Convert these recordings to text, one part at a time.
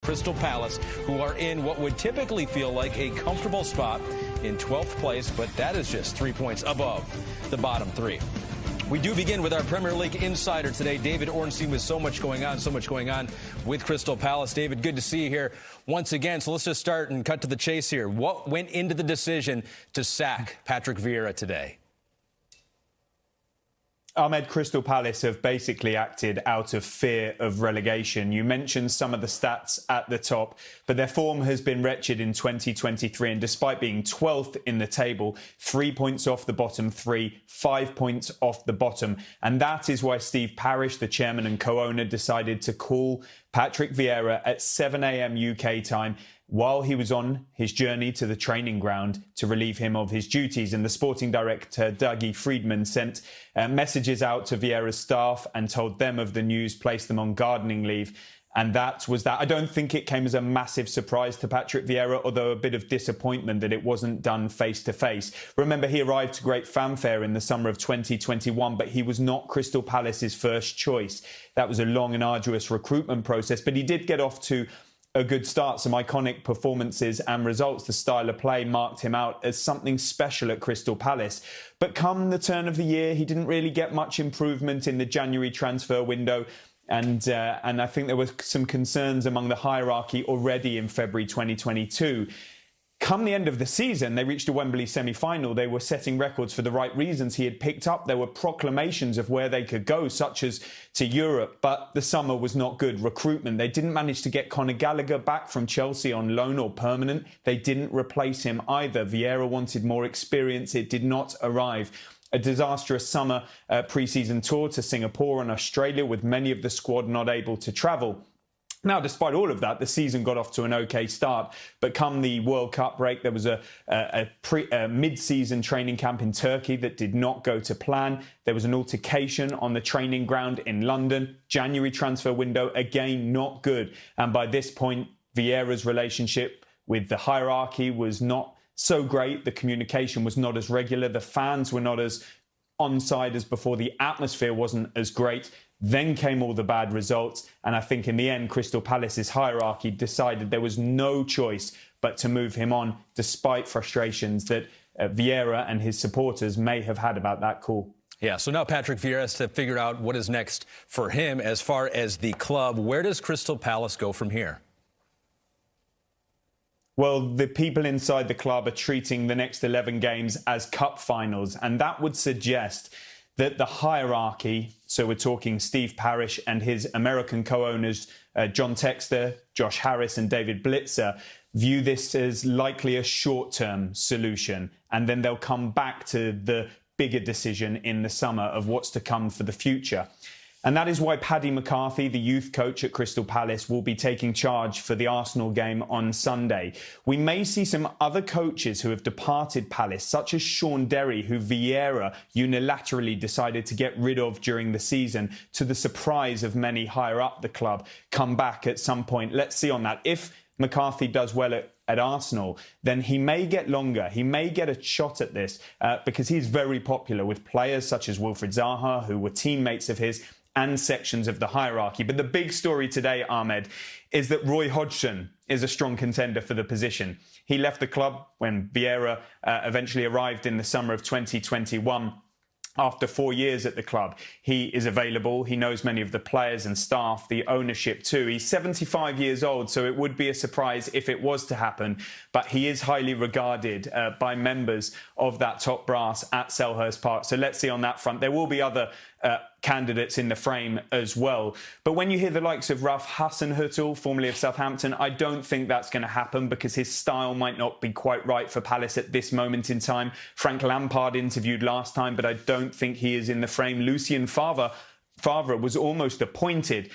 Crystal Palace, who are in what would typically feel like a comfortable spot in 12th place, but that is just 3 points above the bottom three. We do begin with our Premier League insider today, David Ornstein, with so much going on with Crystal Palace. David, good to see you here once again. So let's just start and cut to the chase here. What went into the decision to sack Patrick Vieira today? Ahmed, Crystal Palace have basically acted out of fear of relegation. You mentioned some of the stats at the top, but their form has been wretched in 2023. And despite being 12th in the table, 3 points off the bottom three, 5 points off the bottom. And that is why Steve Parish, the chairman and co-owner, decided to call Patrick Vieira at 7 a.m. UK time while he was on his journey to the training ground to relieve him of his duties. And the sporting director, Dougie Friedman, sent messages out to Vieira's staff and told them of the news, placed them on gardening leave. And that was that. I don't think it came as a massive surprise to Patrick Vieira, although a bit of disappointment that it wasn't done face-to-face. Remember, he arrived to great fanfare in the summer of 2021, but he was not Crystal Palace's first choice. That was a long and arduous recruitment process, but he did get off to a good start. Some iconic performances and results. The style of play marked him out as something special at Crystal Palace. But come the turn of the year, he didn't really get much improvement in the January transfer window. And I think there were some concerns among the hierarchy already in February 2022. Come the end of the season, they reached a Wembley semi-final. They were setting records for the right reasons. He had picked up. There were proclamations of where they could go, such as to Europe. But the summer was not good. Recruitment. They didn't manage to get Conor Gallagher back from Chelsea on loan or permanent. They didn't replace him either. Vieira wanted more experience. It did not arrive. A disastrous summer pre-season tour to Singapore and Australia, with many of the squad not able to travel. Now, despite all of that, the season got off to an OK start. But come the World Cup break, there was a mid-season training camp in Turkey that did not go to plan. There was an altercation on the training ground in London. January transfer window, again, not good. And by this point, Vieira's relationship with the hierarchy was not so great. The communication was not as regular. The fans were not as onside as before. The atmosphere wasn't as great. Then came all the bad results. And I think in the end, Crystal Palace's hierarchy decided there was no choice but to move him on, despite frustrations that Vieira and his supporters may have had about that call. Yeah, so now Patrick Vieira has to figure out what is next for him as far as the club. Where does Crystal Palace go from here? Well, the people inside the club are treating the next 11 games as cup finals, and that would suggest that the hierarchy, so we're talking Steve Parish and his American co-owners, John Textor, Josh Harris and David Blitzer, view this as likely a short-term solution. And then they'll come back to the bigger decision in the summer of what's to come for the future. And that is why Paddy McCarthy, the youth coach at Crystal Palace, will be taking charge for the Arsenal game on Sunday. We may see some other coaches who have departed Palace, such as Sean Derry, who Vieira unilaterally decided to get rid of during the season, to the surprise of many higher up the club, come back at some point. Let's see on that. If McCarthy does well at Arsenal, then he may get longer. He may get a shot at this because he's very popular with players such as Wilfried Zaha, who were teammates of his, and sections of the hierarchy. But the big story today, Ahmed, is that Roy Hodgson is a strong contender for the position. He left the club when Vieira eventually arrived in the summer of 2021. After 4 years at the club, he is available. He knows many of the players and staff, the ownership too. He's 75 years old, so it would be a surprise if it was to happen. But he is highly regarded by members of that top brass at Selhurst Park. So let's see on that front. There will be other candidates in the frame as well. But when you hear the likes of Ralph Hasenhüttl, formerly of Southampton, I don't think that's going to happen because his style might not be quite right for Palace at this moment in time. Frank Lampard interviewed last time, but I don't think he is in the frame. Lucien Favre was almost appointed.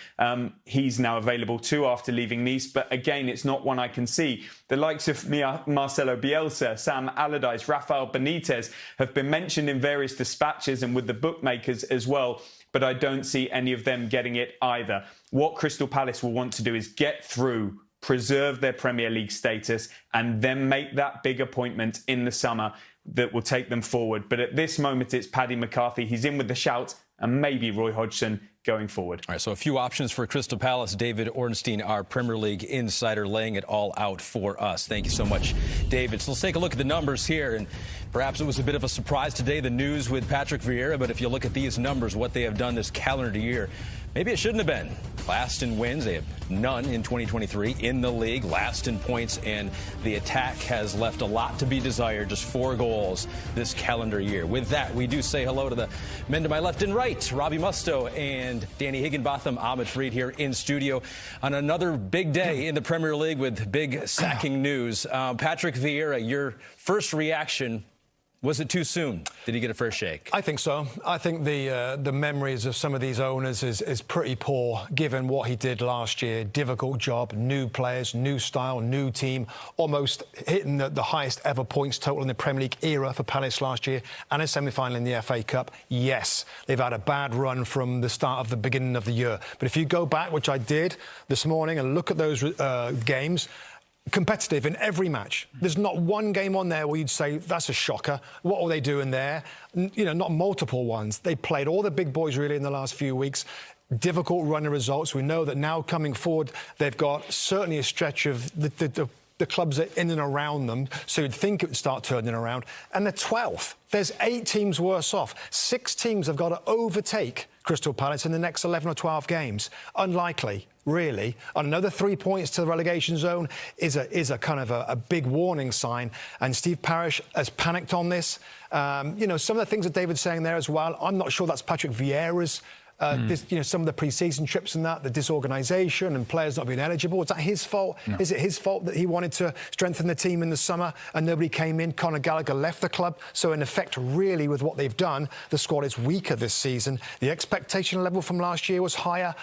He's now available too after leaving Nice. But again, it's not one I can see. The likes of Marcelo Bielsa, Sam Allardyce, Rafael Benitez have been mentioned in various dispatches and with the bookmakers as well. But I don't see any of them getting it either. What Crystal Palace will want to do is get through, preserve their Premier League status, and then make that big appointment in the summer that will take them forward. But at this moment, it's Paddy McCarthy. He's in with the shout, and maybe Roy Hodgson going forward. All right, so a few options for Crystal Palace. David Ornstein, our Premier League insider, laying it all out for us. Thank you so much, David. So let's take a look at the numbers here. And perhaps it was a bit of a surprise today, the news with Patrick Vieira. But if you look at these numbers, what they have done this calendar year, maybe it shouldn't have been. Last in wins, they have none in 2023 in the league. Last in points, and the attack has left a lot to be desired. Just 4 goals this calendar year. With that, we do say hello to the men to my left and right, Robbie Mustoe and Danny Higginbotham. Ahmed Freed here in studio on another big day in the Premier League with big sacking news. Patrick Vieira, your first reaction. Was it too soon? Did he get a fair shake? I think so. I think the memories of some of these owners is pretty poor, given what he did last year. Difficult job, new players, new style, new team, almost hitting the highest ever points total in the Premier League era for Palace last year, and a semi-final in the FA Cup. Yes, they've had a bad run from the start of the beginning of the year. But if you go back, which I did this morning, and look at those games, competitive in every match. There's not one game on there where you'd say, that's a shocker. What are they doing there? You know, not multiple ones. They played all the big boys really in the last few weeks. Difficult run of results. We know that now coming forward, they've got certainly a stretch of the clubs are in and around them, so you'd think it would start turning around. And they're 12th. There's 8 teams worse off. 6 teams have got to overtake Crystal Palace in the next 11 or 12 games. Unlikely, really. And another 3 points to the relegation zone is a kind of a big warning sign. And Steve Parish has panicked on this. You know, some of the things that David's saying there as well, I'm not sure that's Patrick Vieira's. Some of the pre-season trips and that, the disorganisation and players not being eligible. Is that his fault? No. Is it his fault that he wanted to strengthen the team in the summer and nobody came in? Conor Gallagher left the club. So, in effect, really, with what they've done, the squad is weaker this season. The expectation level from last year was higher.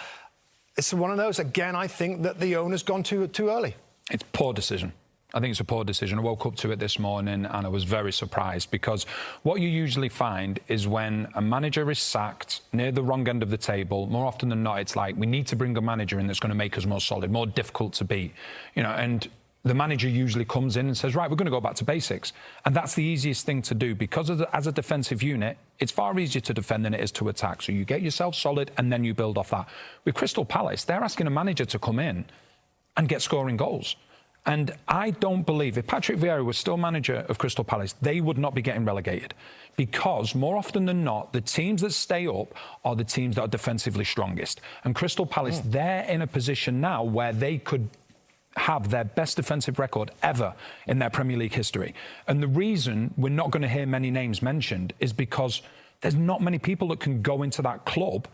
It's one of those, again, I think that the owner's gone too early. It's a poor decision. I think it's a poor decision. I woke up to it this morning and I was very surprised, because what you usually find is when a manager is sacked near the wrong end of the table, more often than not, it's like, we need to bring a manager in that's going to make us more solid, more difficult to beat. You know, and the manager usually comes in and says, right, we're going to go back to basics. And that's the easiest thing to do, because as a defensive unit, it's far easier to defend than it is to attack. So you get yourself solid and then you build off that. With Crystal Palace, they're asking a manager to come in and get scoring goals. And I don't believe, if Patrick Vieira was still manager of Crystal Palace, they would not be getting relegated. Because more often than not, the teams that stay up are the teams that are defensively strongest. And Crystal Palace, they're in a position now where they could have their best defensive record ever in their Premier League history. And the reason we're not going to hear many names mentioned is because there's not many people that can go into that club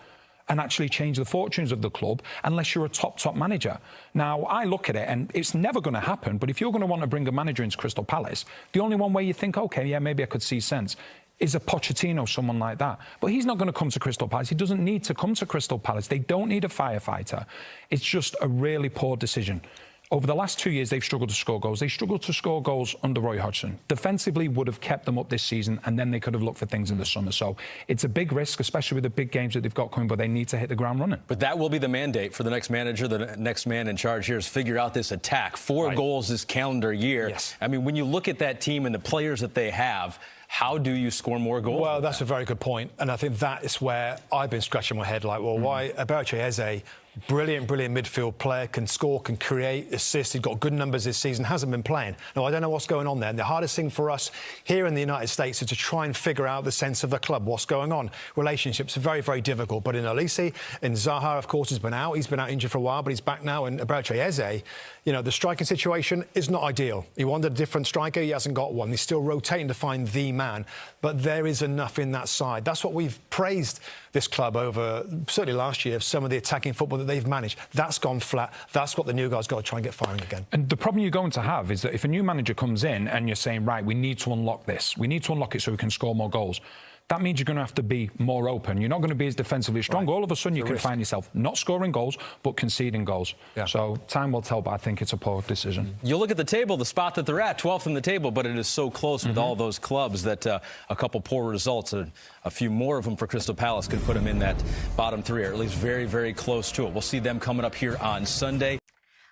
and actually change the fortunes of the club unless you're a top manager. Now, I look at it and it's never going to happen, but if you're going to want to bring a manager into Crystal Palace, the only one way you think, OK, yeah, maybe I could see sense, is a Pochettino, someone like that. But he's not going to come to Crystal Palace. He doesn't need to come to Crystal Palace. They don't need a firefighter. It's just a really poor decision. Over the last 2 years, they've struggled to score goals. They struggled to score goals under Roy Hodgson. Defensively would have kept them up this season, and then they could have looked for things in the summer. So it's a big risk, especially with the big games that they've got coming, but they need to hit the ground running. But that will be the mandate for the next manager, the next man in charge here, is figure out this attack. 4 goals this calendar year. Yes. I mean, when you look at that team and the players that they have, how do you score more goals? Well, that's a very good point. And I think that is where I've been scratching my head like, well, why Eberechi Eze, brilliant midfield player, can score, can create, assist. He's got good numbers this season, hasn't been playing. No, I don't know what's going on there. And the hardest thing for us here in the United States is to try and figure out the sense of the club, what's going on. Relationships are very, very difficult. But in Olise, in Zaha, of course, has been out. He's been out injured for a while, but he's back now. And Eberechi Eze, you know, the striking situation is not ideal. He wanted a different striker. He hasn't got one. He's still rotating to find the man. But there is enough in that side. That's what we've praised this club over, certainly last year, some of the attacking football that they've managed. That's gone flat. That's what the new guy's got to try and get firing again. And the problem you're going to have is that if a new manager comes in and you're saying, right, we need to unlock this. We need to unlock it so we can score more goals. That means you're going to have to be more open. You're not going to be as defensively strong. All of a sudden, you can find yourself not scoring goals, but conceding goals. Yeah. So time will tell, but I think it's a poor decision. You look at the table, the spot that they're at, 12th in the table, but it is so close with all those clubs that a couple poor results, a few more of them for Crystal Palace could put them in that bottom 3, or at least very, very close to it. We'll see them coming up here on Sunday.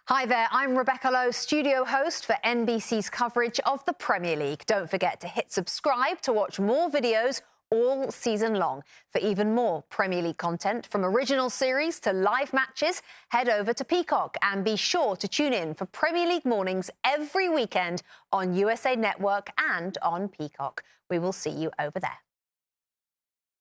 Hi there, I'm Rebecca Lowe, studio host for NBC's coverage of the Premier League. Don't forget to hit subscribe to watch more videos all season long. For even more Premier League content, from original series to live matches, head over to Peacock and be sure to tune in for Premier League mornings every weekend on USA Network and on Peacock. We will see you over there.